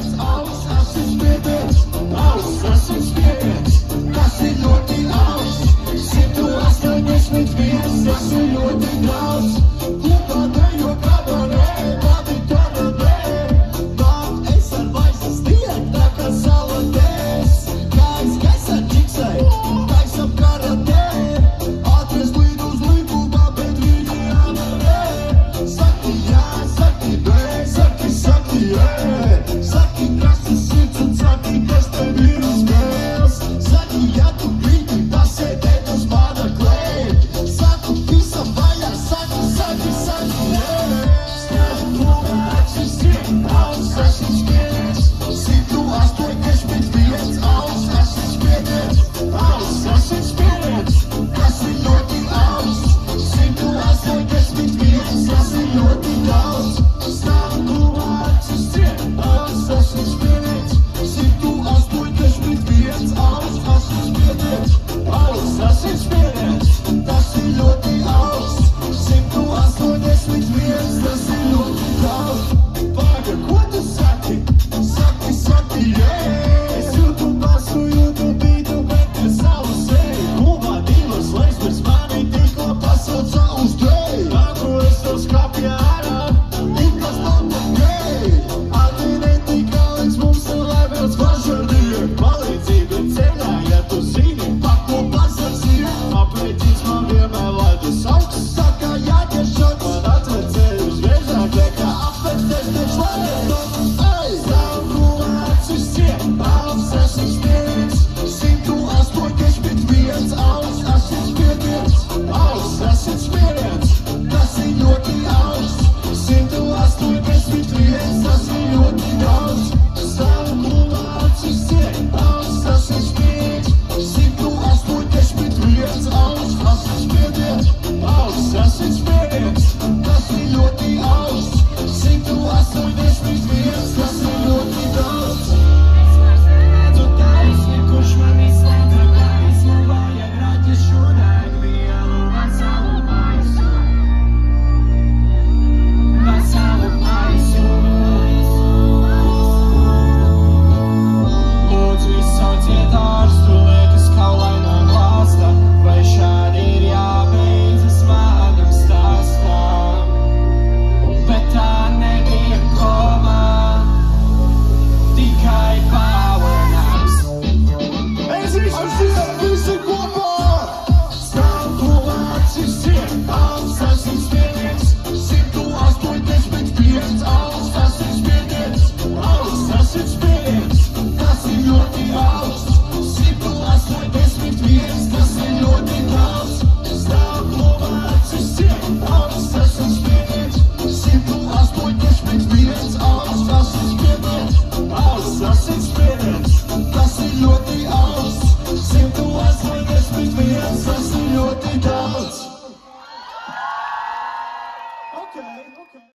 viens aus Assassin's Creed, aus Assassin's Creed. Das sieht ļoti aus, 108 mit viens, tas ir ļoti daudz. Kopā dejo kabarē, labi toradē. Nāk es ar vaisas dienu, tā kā salatēs. Kājas gaisā čiksai, taisam karatē. Atries līd uz līgumā, bet viņi jāmarē. Saki jā, saki nē, saki jē. Saki, kas tas sirds un saki, kas tev ir uz mēls. Saki, ja tu gribi pasēdēt uz mana klēja. Saku visam vaļā, saki, jē. Stāv klubā, acis ir aus, Assassin's Creed. 181 aus, Assassin's Creed. Aus, Assassin's Creed. Tas ir ļoti aus. 181, tas ir ļoti daudz. Stāv klubā, acis ir aus, Assassin's Creed. 181 aus, Assassin's Creed. Aus, Assassin's Creed. Tas ir ļoti aus. 181, tas ir